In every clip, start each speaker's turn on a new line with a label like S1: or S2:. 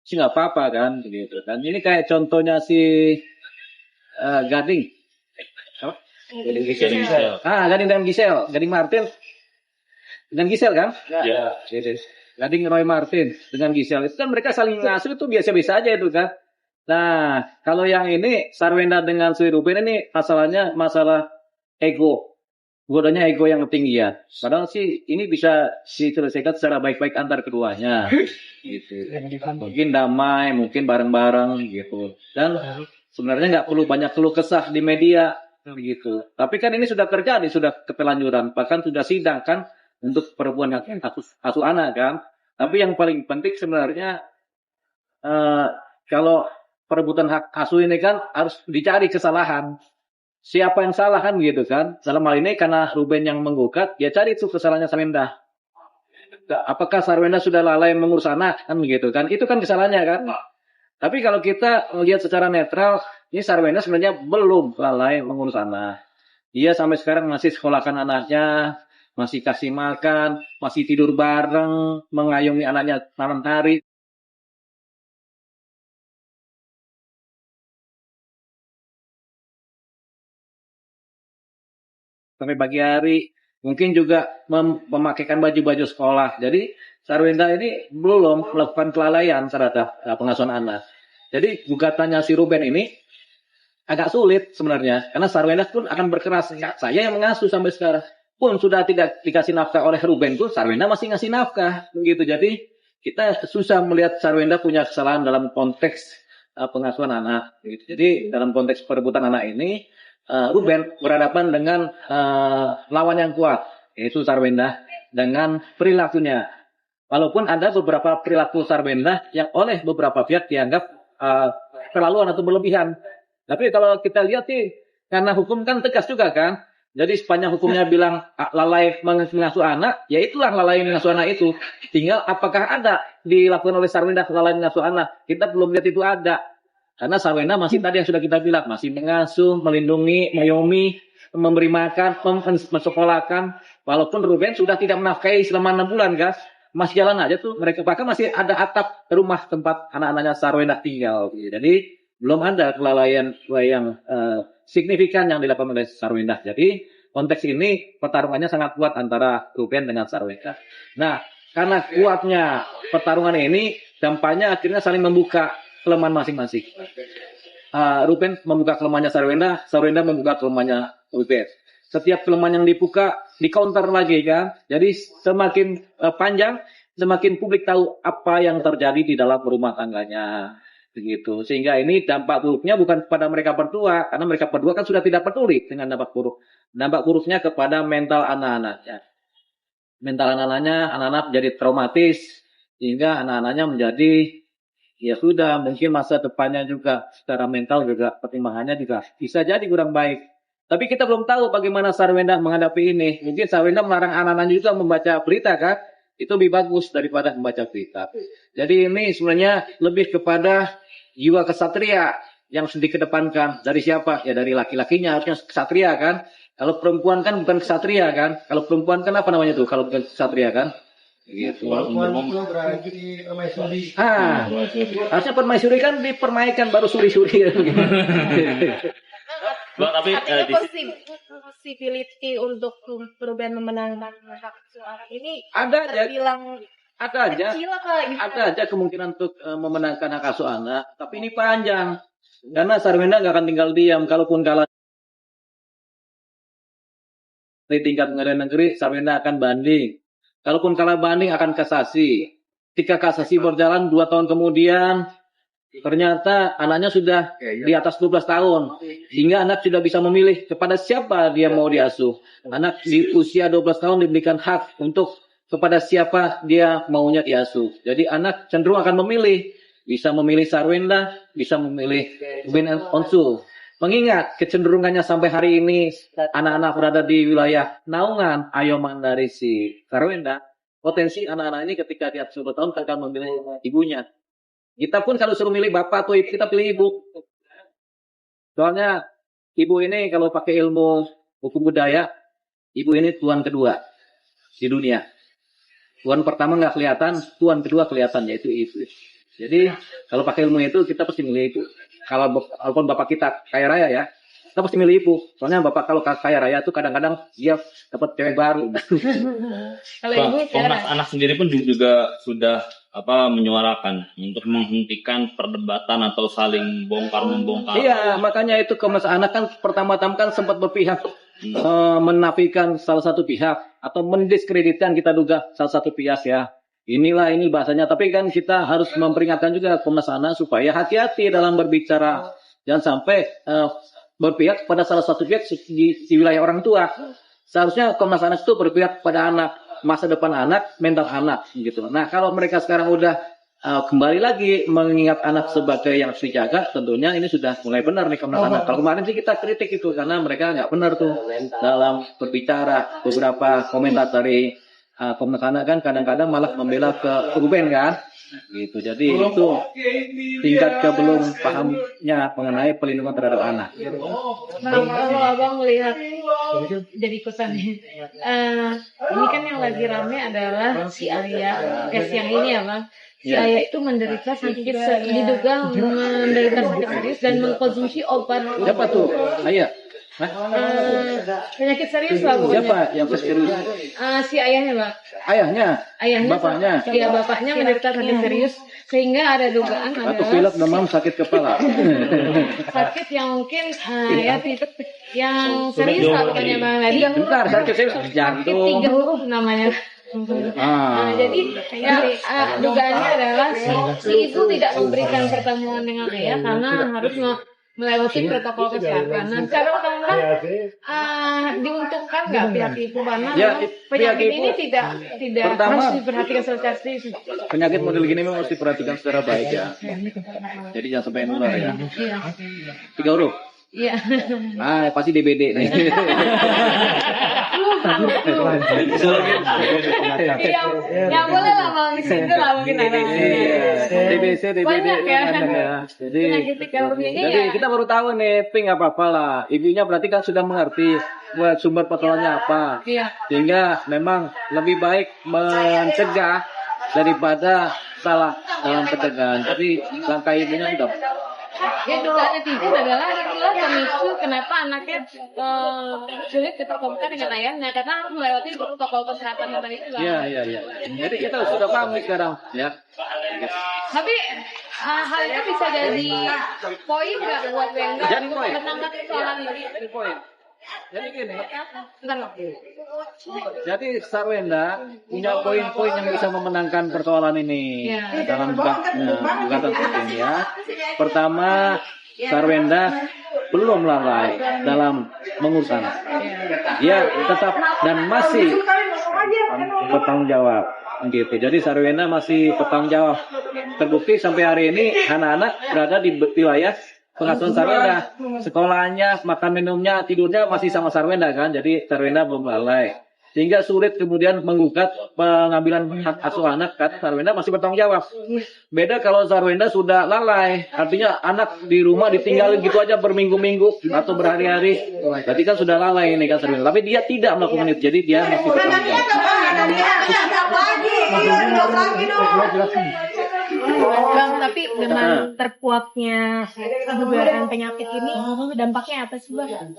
S1: sih nggak apa-apa kan begitu kan. Ini kayak contohnya si Gading. Apa?
S2: Gading Gisel.
S1: Gading dan Gisel, Gading Martin dengan Gisel kan?
S2: Ya.
S1: Gading Roy Martin dengan Gisel itu kan mereka saling ngasuh itu biasa-biasa aja itu kan. Nah, kalau yang ini Sarwenda dengan Sri Ruben ini masalahnya masalah ego. Godanya ego yang ketinggian. Padahal sih ini bisa diselesaikan secara baik-baik antar keduanya. Gitu. Mungkin damai, mungkin bareng-bareng gitu. Dan sebenarnya nggak perlu banyak keluh kesah di media begitu. Tapi kan ini sudah terjadi, sudah ketelanjuran, bahkan sudah sidang kan untuk perempuan yang asuh anak kan. Tapi yang paling penting sebenarnya kalau perebutan hak asuh ini kan harus dicari kesalahan. Siapa yang salah kan gitu kan. Dalam hal ini karena Ruben yang menggugat, ya cari itu kesalahannya Sarwenda. Apakah Sarwenda sudah lalai mengurus anak kan begitu kan. Itu kan kesalahannya kan. Tapi kalau kita melihat secara netral, ini Sarwenda sebenarnya belum lalai mengurus anak. Dia sampai sekarang masih sekolahkan anaknya, masih kasih makan, masih tidur bareng, mengayomi anaknya malam hari. Sampai pagi hari, mungkin juga memakaikan baju-baju sekolah. Jadi Sarwenda ini belum melakukan kelalaian terhadap pengasuhan anak. Jadi gugatannya si Ruben ini agak sulit sebenarnya, karena Sarwenda pun akan berkeras. Saya yang mengasuh sampai sekarang pun sudah tidak dikasih nafkah oleh Ruben pun Sarwenda masih ngasih nafkah, begitu. Jadi kita susah melihat Sarwenda punya kesalahan dalam konteks pengasuhan anak. Gitu. Jadi dalam konteks perebutan anak ini Ruben berhadapan dengan lawan yang kuat, yaitu Sarwenda dengan perilakunya. Walaupun ada beberapa perilaku Sarwenda yang oleh beberapa pihak dianggap terlaluan atau berlebihan. Tapi kalau kita lihat sih, karena hukum kan tegas juga kan. Jadi sepanjang hukumnya bilang lalai mengasuh anak, ya itulah lalai mengasuh anak itu. Tinggal apakah ada dilakukan oleh Sarwenda lalai mengasuh anak? Kita belum lihat itu ada. Karena Sarwenda masih tadi yang sudah kita bilang, masih mengasuh, melindungi, mengayomi, memberi makan, mensekolahkan. Walaupun Ruben sudah tidak menafkahi selama 6 bulan, guys. Masih jalan aja tuh. Mereka bahkan masih ada atap rumah tempat anak-anaknya Sarwenda tinggal. Jadi belum ada kelalaian yang signifikan yang dilakukan oleh Sarwenda. Jadi konteks ini pertarungannya sangat kuat antara Ruben dengan Sarwenda. Nah, karena kuatnya pertarungan ini, dampaknya akhirnya saling membuka kelemahan masing-masing. Ruben membuka kelemahannya Sarwenda, Sarwenda membuka kelemahannya Ruben. Setiap kelemahan yang dibuka, di counter lagi kan. Jadi semakin panjang, semakin publik tahu apa yang terjadi di dalam rumah tangganya. Begitu. Sehingga ini dampak buruknya bukan pada mereka berdua, karena mereka berdua kan sudah tidak peduli dengan dampak buruk. Dampak buruknya kepada mental anak-anaknya. Mental anak-anak menjadi traumatis, sehingga anak-anaknya menjadi ya sudah, mungkin masa depannya juga secara mental juga pertimbangannya juga bisa jadi kurang baik. Tapi kita belum tahu bagaimana Sarwenda menghadapi ini. Mungkin Sarwenda melarang anak-anaknya juga membaca berita kan. Itu lebih bagus daripada membaca berita. Jadi ini sebenarnya lebih kepada jiwa kesatria yang harus dikedepankan. Dari siapa? Ya dari laki-lakinya harusnya kesatria kan. Kalau perempuan kan bukan kesatria kan. Kalau perempuan kan apa namanya tuh kalau bukan kesatria kan? Gitu. Harusnya permaisuri kan dipermainkan baru suri-suri kan.
S3: Tapi possibility untuk Ruben memenangkan hak suara ini
S1: ada aja.
S3: Bilang
S1: ada aja kemungkinan untuk memenangkan hak asuh anak, tapi ini panjang. Karena Sarwenda nggak akan tinggal diam. Kalaupun kalah di tingkat pengadilan negeri, Sarwenda akan banding. Kalaupun kalah banding akan kasasi. Ketika kasasi berjalan 2 tahun kemudian, ternyata anaknya sudah di atas 12 tahun. Hingga anak sudah bisa memilih kepada siapa dia mau diasuh. Anak di usia 12 tahun diberikan hak untuk kepada siapa dia maunya diasuh. Jadi anak cenderung akan memilih. Bisa memilih Sarwenda, bisa memilih Ruben Onsu. Mengingat kecenderungannya sampai hari ini anak-anak berada di wilayah naungan ayoman dari si Sarwenda, potensi anak-anak ini ketika di atas 10 tahun akan memilih ibunya. Kita pun kalau suruh milih bapak atau ibu, kita pilih ibu. Soalnya ibu ini kalau pakai ilmu hukum budaya, ibu ini tuan kedua di dunia. Tuan pertama nggak kelihatan, tuan kedua kelihatan, yaitu ibu. Jadi Kalau pakai ilmu itu kita pasti milih ibu. Kalau walaupun bapak kita kaya raya ya, kita pasti milih ibu. Soalnya bapak kalau kaya raya tuh kadang-kadang dia dapat cewek baru.
S3: Kalau ibu
S2: Komnas Anak sendiri pun juga sudah menyuarakan untuk menghentikan perdebatan atau saling bongkar-membongkar.
S1: Iya, makanya itu Komnas Anak kan pertama-tama kan sempat berpihak menafikan salah satu pihak atau mendiskreditkan kita duga salah satu pihak ya. Inilah ini bahasanya, tapi kan kita harus memperingatkan juga Komnas Anak supaya hati-hati dalam berbicara. Jangan sampai berpihak pada salah satu pihak di wilayah orang tua. Seharusnya Komnas Anak itu berpihak pada anak, masa depan anak, mental anak gitu. Nah, kalau mereka sekarang udah kembali lagi mengingat anak sebagai yang harus dijaga, tentunya ini sudah mulai benar nih Komnas Anak. Kalau kemarin sih kita kritik itu karena mereka nggak benar tuh dalam berbicara. Beberapa komentar dari Komnas Anak kan kadang-kadang malah membela ke Ruben kan, gitu. Jadi itu tingkat kebelum pahamnya mengenai perlindungan terhadap anak.
S3: Bang, kalau abang melihat jadi ikutan ini kan yang lagi rame adalah si Ayah, case yang ini ya bang. Si Ayah itu menderita sakit diduga menderita sakit serius dan mengkonsumsi obat.
S1: Siapa tuh? Ayah.
S3: Penyakit serius lah pokoknya.
S1: Siapa yang serius?
S3: Si ayahnya bang.
S1: Ayahnya? Bapaknya?
S3: Iya bapaknya menderita sakit serius sehingga ada dugaan
S1: Atau
S3: adalah
S1: pilek, demam, sakit kepala.
S3: sakit yang mungkin ya tipe yang serius lah pokoknya bang. Jadi
S1: Bentar, sakit serius
S3: sakit
S1: jantung.
S3: 30 namanya. Nah, jadi ya, dugaannya adalah si ibu tidak memberikan pertemuan dengan ayah karena harus melewati protokol kesehatan. Nah, secara undang-undang diuntungkan nggak pihak ibu karena
S1: Ya,
S3: penyakit
S1: pihak ibu,
S3: ini tidak
S1: pertama,
S3: harus diperhatikan secara serius.
S1: Penyakit model gini memang harus diperhatikan secara baik ya. Jadi jangan sampai nular ya.
S3: Iya.
S1: 3 huruf.
S3: Iya.
S1: Pasti DBD nih.
S3: Ya boleh lah bang di situ lah mungkin ada.
S1: DBC, DBD.
S3: Banyak ya.
S1: Jadi,
S3: Penyakit tiga-tiga ini
S1: jadi
S3: ya.
S1: kita baru tahu nih, Pink nggak apa-apa lah. Ibunya berarti kan sudah mengerti buat sumber persoalannya apa.
S3: Iya.
S1: Sehingga memang lebih baik mencegah daripada salah dalam pencegahan. Tapi langkah ibunya sudah.
S3: Ya dugaannya tiga adalah itulah pemicu kenapa anaknya sulit dipertemukan dengan ayahnya karena harus melewati protokol kesehatan yang tadi itu.
S1: Iya. Jadi kita sudah paham nih sekarang, ya.
S3: Tapi hal itu bisa jadi poin nggak buat Wenda
S1: Jadi
S3: untuk
S1: poin.
S3: menanggapi persoalan ini?
S1: Ini poin. Jadi gini,
S3: Bentar, Bang.
S1: jadi Sarwenda punya poin-poin yang bisa memenangkan persoalan ini
S3: Ya.
S1: dalam gugatan seperti ini ya. Pertama, Sarwenda belum lalai dalam mengurus anak. Dia tetap dan masih bertanggung jawab. Gitu. Jadi Sarwenda masih bertanggung jawab. Terbukti sampai hari ini anak-anak berada di wilayah pengasuhan Sarwenda. Sekolahnya, makan minumnya, tidurnya masih sama Sarwenda kan. Jadi Sarwenda belum lalai. Sehingga sulit kemudian menggugat pengambilan hak asuh anak kan. Sarwenda masih bertanggung jawab. Beda kalau Sarwenda sudah lalai. Artinya anak di rumah ditinggalin gitu aja berminggu-minggu atau berhari-hari. Berarti kan sudah lalai ini kan Sarwenda. Tapi dia tidak melakukan itu. Jadi dia masih bertanggung jawab.
S3: Bang, tapi dengan terkuaknya penyebaran penyakit ini dampaknya apa sih bang?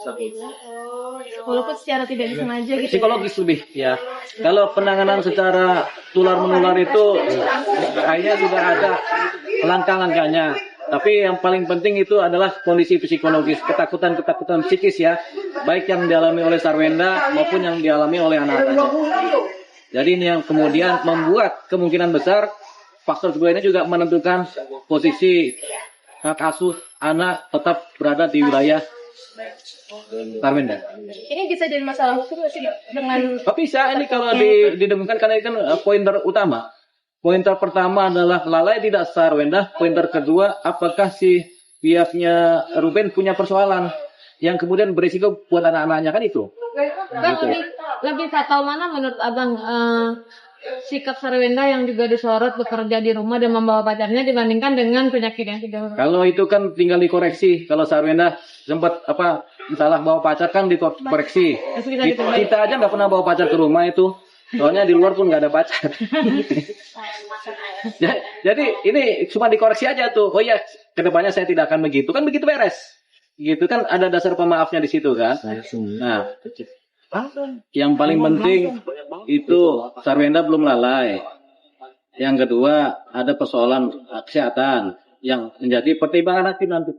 S3: Walaupun secara tidak disengaja gitu.
S1: Psikologis lebih ya. Kalau penanganan secara tular menular itu kayaknya sudah ada langkah-langkahnya. Tapi yang paling penting itu adalah kondisi psikologis, ketakutan psikis ya, baik yang dialami oleh Sarwenda maupun yang dialami oleh anak-anaknya. Jadi ini yang kemudian membuat kemungkinan besar faktor kedua ini juga menentukan posisi hak asuh anak tetap berada di wilayah Sarwenda.
S3: Ini bisa jadi masalah hukum nggak sih dengan
S1: Tapi bisa ini kalau didengungkan karena ini kan pointer utama. Pointer pertama adalah lalai tidak Sarwenda. Pointer kedua, apakah si pihaknya Ruben punya persoalan yang kemudian berisiko buat anak-anaknya kan itu.
S3: Bang, lebih fatal mana menurut abang sikap Sarwenda yang juga disorot bekerja di rumah dan membawa pacarnya dibandingkan dengan penyakit yang tidak
S1: Kalau itu kan tinggal dikoreksi. Kalau Sarwenda sempat salah bawa pacar kan dikoreksi. Kita aja nggak pernah bawa pacar ke rumah itu. Soalnya di luar pun nggak ada pacar. Jadi ini cuma dikoreksi aja tuh. Oh iya, kedepannya saya tidak akan begitu. Kan begitu beres. Gitu kan ada dasar pemaafnya di situ kan. Nah, yang paling penting itu Sarwenda belum lalai. Yang kedua ada persoalan kesehatan yang menjadi pertimbangan hakim nanti.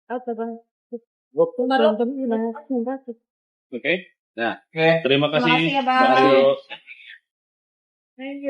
S3: Apa bang?
S2: Oke.
S1: Nah,
S2: Terima kasih.
S3: Terima kasih ya, Bang.
S2: Bang Rio.
S3: Thank you.